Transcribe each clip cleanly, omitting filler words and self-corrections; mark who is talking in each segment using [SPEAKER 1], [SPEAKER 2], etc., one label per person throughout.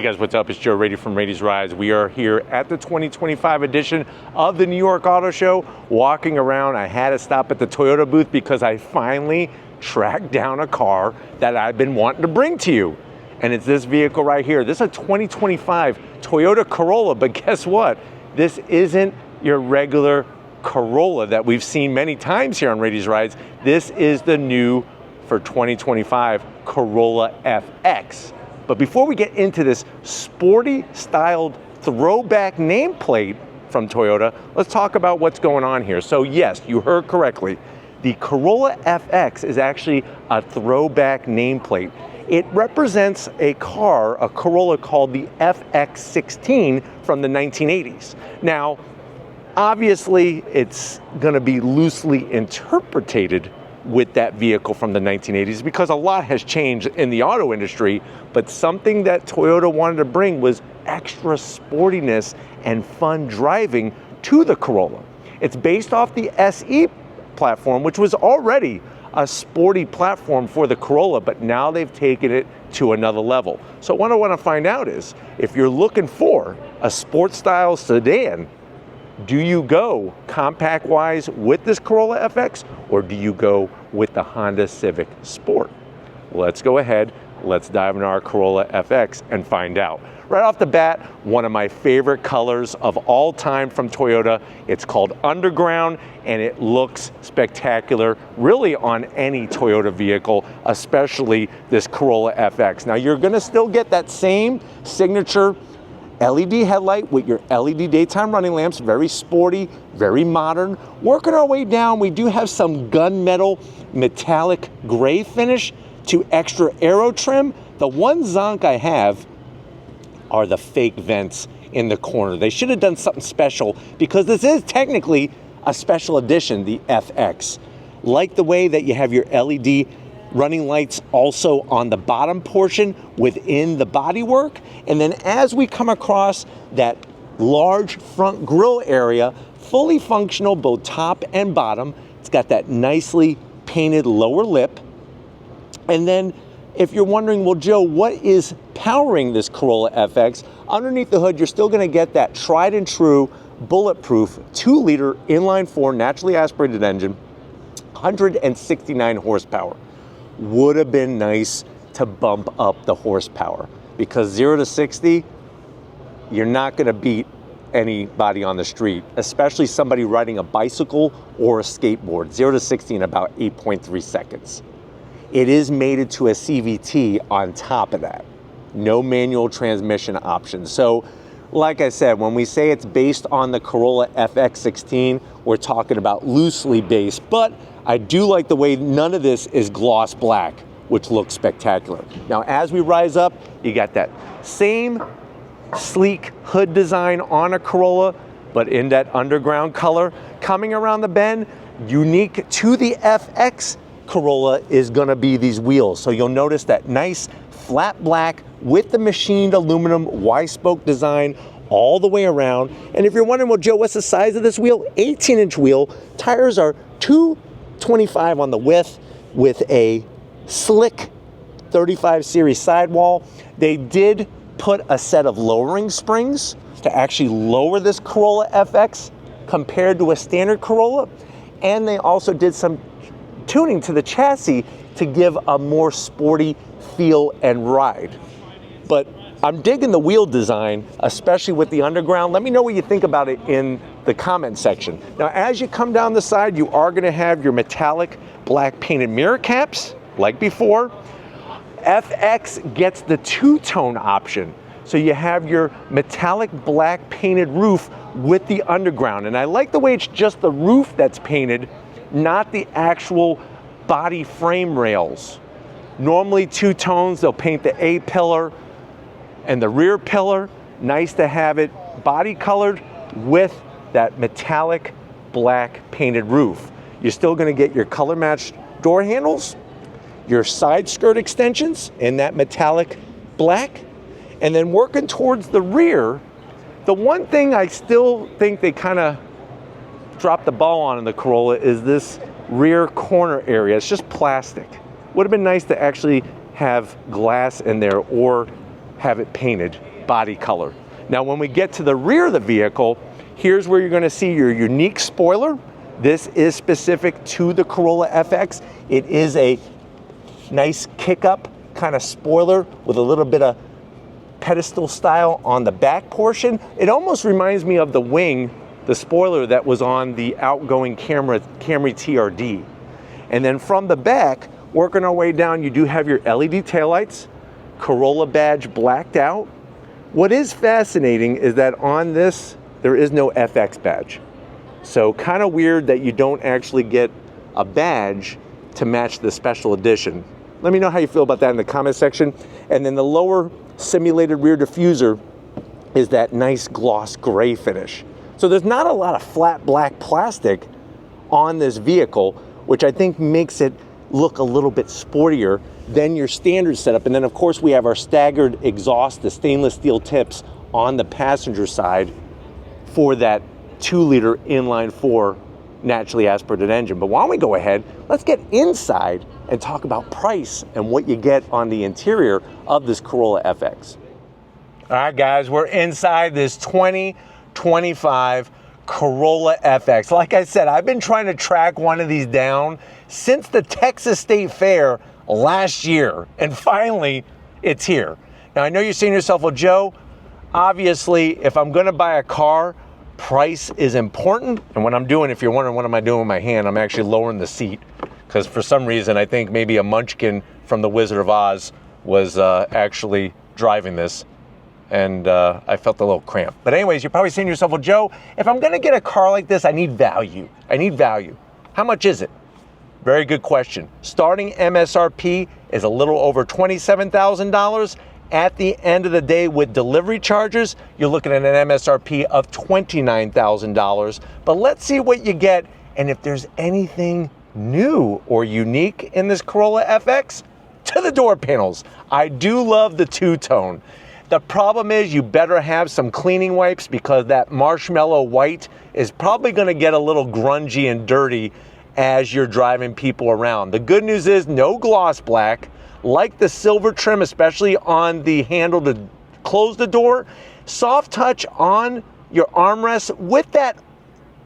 [SPEAKER 1] Hey guys, what's up? It's Joe Raiti from Raiti's Rides. We are here at the 2025 edition of the New York Auto Show. Walking around, I had to stop at the Toyota booth because I finally tracked down a car that I've been wanting to bring to you. And it's this vehicle right here. This is a 2025 Toyota Corolla, but guess what? This isn't your regular Corolla that we've seen many times here on Raiti's Rides. This is the new, for 2025, Corolla FX. But before we get into this sporty styled throwback nameplate from Toyota, let's talk about what's going on here. So yes, you heard correctly. The Corolla FX is actually a throwback nameplate. It represents a car, a Corolla called the FX16 from the 1980s. Now, obviously, it's gonna be loosely interpreted with that vehicle from the 1980s because a lot has changed in the auto industry, but something that Toyota wanted to bring was extra sportiness and fun driving to the Corolla. It's based off the SE platform, which was already a sporty platform for the Corolla, but now they've taken it to another level. So what I want to find out is, if you're looking for a sport style sedan, do you go compact-wise with this Corolla FX, or do you go with the Honda Civic Sport? Let's go ahead, let's dive into our Corolla FX and find out. Right off the bat, one of my favorite colors of all time from Toyota. It's called Underground, and it looks spectacular, really on any Toyota vehicle, especially this Corolla FX. Now, you're gonna still get that same signature LED headlight with your LED daytime running lamps, very sporty, very modern. Working our way down, we do have some gunmetal metallic gray finish to extra aero trim. The one zonk I have are the fake vents in the corner. They should have done something special because this is technically a special edition, the FX. Like the way that you have your LED running lights also on the bottom portion within the bodywork. And then as we come across that large front grille area, fully functional both top and bottom. It's got that nicely painted lower lip. And then if you're wondering, well, Joe, what is powering this Corolla FX? Underneath the hood, you're still gonna get that tried and true bulletproof 2-liter inline-4 naturally aspirated engine, 169 horsepower. Would have been nice to bump up the horsepower because 0 to 60, you're not going to beat anybody on the street, especially somebody riding a bicycle or a skateboard. 0 to 60 in about 8.3 seconds. It is mated to a CVT on top of that. No manual transmission option. So, like I said, when we say it's based on the Corolla FX16, we're talking about loosely based, but I do like the way none of this is gloss black, which looks spectacular. Now, as we rise up, you got that same sleek hood design on a Corolla, but in that underground color. Coming around the bend, unique to the FX Corolla is gonna be these wheels. So you'll notice that nice flat black with the machined aluminum Y-spoke design all the way around. And if you're wondering, well, Joe, what's the size of this wheel? 18-inch wheel. Tires are 225 on the width with a slick 35 series sidewall. They did put a set of lowering springs to actually lower this Corolla FX compared to a standard Corolla. And they also did some tuning to the chassis to give a more sporty feel and ride. But I'm digging the wheel design, especially with the underground. Let me know what you think about it in the comment section. Now, as you come down the side, you are gonna have your metallic black painted mirror caps, like before. FX gets the two-tone option. So you have your metallic black painted roof with the underground. And I like the way it's just the roof that's painted, not the actual body frame rails. Normally two tones, they'll paint the A pillar and the rear pillar. Nice to have it body colored with that metallic black painted roof. You're still gonna get your color matched door handles, your side skirt extensions in that metallic black, and then working towards the rear, the one thing I still think they kind of dropped the ball on in the Corolla is this rear corner area. It's just plastic. Would have been nice to actually have glass in there or have it painted body color. Now, when we get to the rear of the vehicle, here's where you're gonna see your unique spoiler. This is specific to the Corolla FX. It is a nice kick-up kind of spoiler with a little bit of pedestal style on the back portion. It almost reminds me of the wing, the spoiler that was on the outgoing Camry TRD. And then from the back, working our way down, you do have your LED taillights, Corolla badge blacked out. What is fascinating is that on this, there is no FX badge. So kind of weird that you don't actually get a badge to match the special edition. Let me know how you feel about that in the comment section. And then the lower simulated rear diffuser is that nice gloss gray finish. So there's not a lot of flat black plastic on this vehicle, which I think makes it look a little bit sportier than your standard setup. And then of course we have our staggered exhaust, the stainless steel tips on the passenger side for that 2-liter inline-4 naturally aspirated engine. But why don't we go ahead, let's get inside and talk about price and what you get on the interior of this Corolla FX. All right, guys, we're inside this 2025 Corolla FX. Like I said, I've been trying to track one of these down since the Texas State Fair last year, and finally, it's here. Now, I know you're saying to yourself, well, Joe, obviously, if I'm gonna buy a car, price is important. And what I'm doing, if you're wondering what am I doing with my hand, I'm actually lowering the seat because for some reason I think maybe a munchkin from the Wizard of Oz was actually driving this, and I felt a little cramp. But anyways, you're probably saying to yourself, well, Joe, if I'm gonna get a car like this, I need value. I need value. How much is it? Very good question. Starting MSRP is a little over $27,000. At the end of the day, with delivery charges, you're looking at an MSRP of $29,000. But let's see what you get and if there's anything new or unique in this Corolla FX. To the door panels. I do love the two-tone. The problem is you better have some cleaning wipes because that marshmallow white is probably gonna get a little grungy and dirty as you're driving people around. The good news is no gloss black. Like the silver trim, especially on the handle to close the door. Soft touch on your armrest with that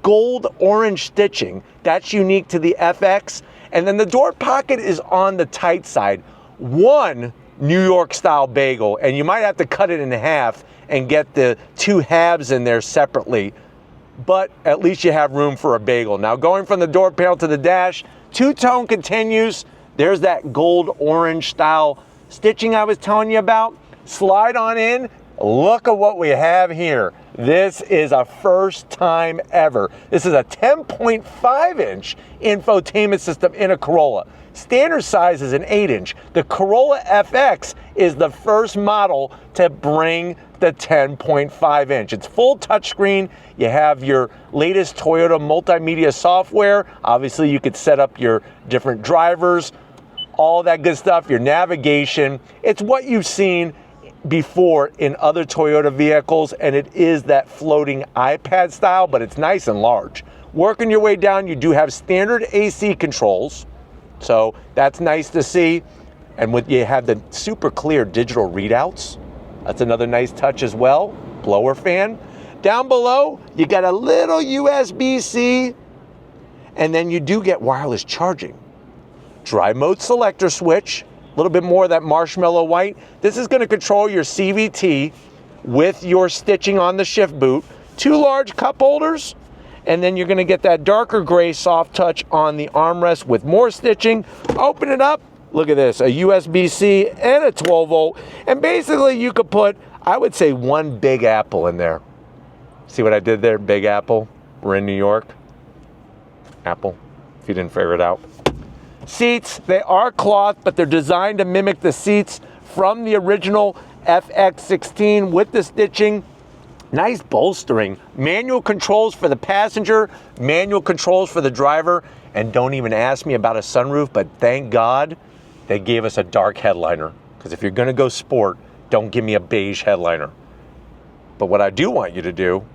[SPEAKER 1] gold orange stitching. That's unique to the FX. And then the door pocket is on the tight side. One New York style bagel, and you might have to cut it in half and get the two halves in there separately. But at least you have room for a bagel. Now going from the door panel to the dash, two-tone continues. There's that gold orange style stitching I was telling you about. Slide on in. Look at what we have here. This is a first time ever. This is a 10.5-inch infotainment system in a Corolla. Standard size is an 8-inch. The Corolla FX is the first model to bring the 10.5-inch. It's full touchscreen. You have your latest Toyota multimedia software. Obviously, you could set up your different drivers, all that good stuff, your navigation. It's what you've seen before in other Toyota vehicles, and it is that floating iPad style, but it's nice and large. Working your way down, you do have standard AC controls, so that's nice to see. And you have the super clear digital readouts. That's another nice touch as well. Blower fan. Down below, you got a little USB-C, and then you do get wireless charging. Drive mode selector switch, a little bit more of that marshmallow white. This is going to control your CVT with your stitching on the shift boot. Two large cup holders, and then you're going to get that darker gray soft touch on the armrest with more stitching. Open it up. Look at this, a USB-C and a 12-volt. And basically you could put, I would say, one Big Apple in there. See what I did there? Big Apple. We're in New York. Apple, if you didn't figure it out. Seats, they are cloth, but they're designed to mimic the seats from the original FX16 with the stitching. Nice bolstering. Manual controls for the passenger, manual controls for the driver. And don't even ask me about a sunroof, but thank God they gave us a dark headliner. Because if you're gonna go sport, don't give me a beige headliner. But what I do want you to do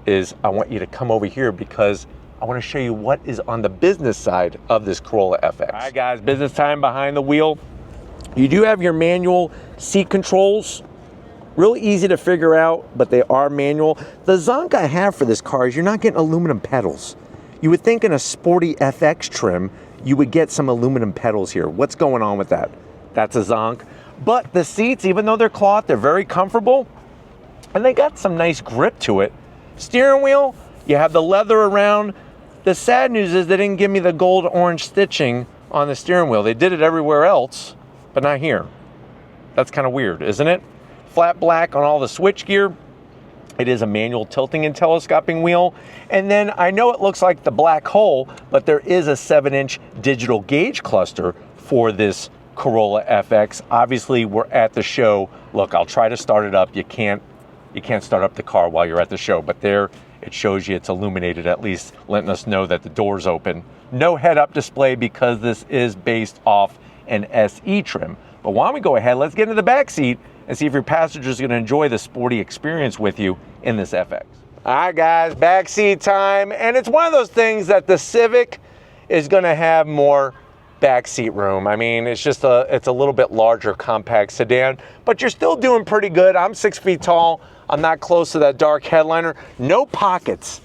[SPEAKER 1] is I want you to come over here because I want to show you what is on the business side of this Corolla FX. All right, guys, business time behind the wheel. You do have your manual seat controls. Real easy to figure out, but they are manual. The zonk I have for this car is you're not getting aluminum pedals. You would think in a sporty FX trim, you would get some aluminum pedals here. What's going on with that? That's a zonk. But the seats, even though they're cloth, they're very comfortable, and they got some nice grip to it. Steering wheel, you have the leather around. The sad news is they didn't give me the gold orange stitching on the steering wheel. They did it everywhere else, but not here. That's kind of weird, isn't it? Flat black on all the switchgear. It is a manual tilting and telescoping wheel. And then I know it looks like the black hole, but there is a 7-inch digital gauge cluster for this Corolla FX. Obviously, we're at the show. Look, I'll try to start it up. You can't start up the car while you're at the show, but there it shows you it's illuminated, at least letting us know that the door's open. No head-up display because this is based off an SE trim. But why don't we go ahead, let's get into the back seat and see if your passengers are gonna enjoy the sporty experience with you in this FX. All right, guys, backseat time. And it's one of those things that the Civic is gonna have more backseat room. I mean, it's a little bit larger compact sedan, but you're still doing pretty good. I'm 6 feet tall. I'm not close to that dark headliner. No pockets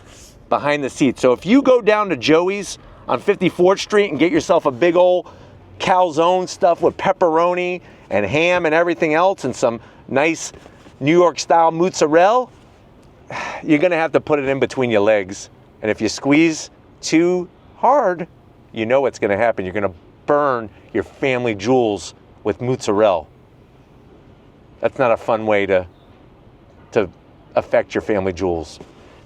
[SPEAKER 1] behind the seat. So if you go down to Joey's on 54th Street and get yourself a big old calzone stuff with pepperoni and ham and everything else and some nice New York style mozzarella, you're gonna have to put it in between your legs. And if you squeeze too hard, you know what's gonna happen. You're gonna burn your family jewels with mozzarella. That's not a fun way to affect your family jewels.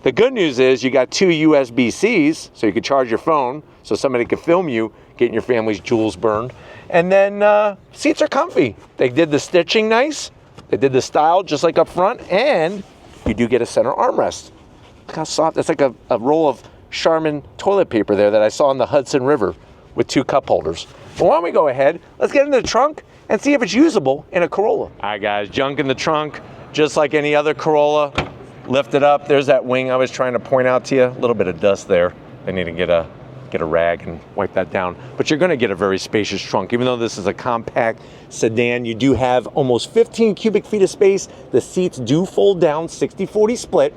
[SPEAKER 1] The good news is you got 2 USB-Cs, so you can charge your phone, so somebody could film you getting your family's jewels burned. And then seats are comfy. They did the stitching nice. They did the style just like up front, and you do get a center armrest. Look how soft. That's like a roll of Charmin toilet paper there that I saw in the Hudson River with 2 cup holders. But why don't we go ahead, let's get into the trunk and see if it's usable in a Corolla. All right, guys, junk in the trunk, just like any other Corolla. Lift it up. There's that wing I was trying to point out to you. A little bit of dust there. I need to get a rag and wipe that down. But you're gonna get a very spacious trunk. Even though this is a compact sedan, you do have almost 15 cubic feet of space. The seats do fold down, 60-40 split.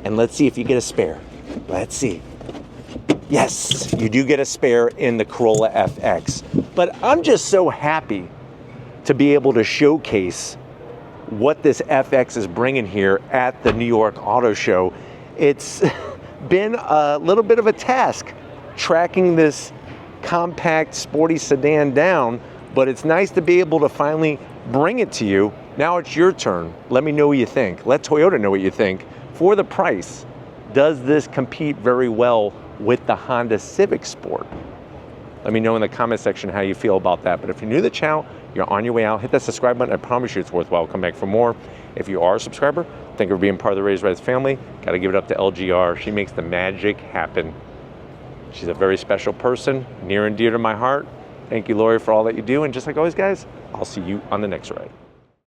[SPEAKER 1] And let's see if you get a spare. Let's see. Yes, you do get a spare in the Corolla FX. But I'm just so happy to be able to showcase what this FX is bringing here at the New York Auto Show. It's been a little bit of a task tracking this compact sporty sedan down, but it's nice to be able to finally bring it to you. Now it's your turn. Let me know what you think. Let Toyota know what you think. For the price, does this compete very well with the Honda Civic Sport? Let me know in the comment section how you feel about that. But if you're new to the channel, you're on your way out, hit that subscribe button. I promise you it's worthwhile. Come back for more. If you are a subscriber, thank you for being part of the Raised Rides family. Got to give it up to LGR. She makes the magic happen. She's a very special person, near and dear to my heart. Thank you, Lori, for all that you do. And just like always, guys, I'll see you on the next ride.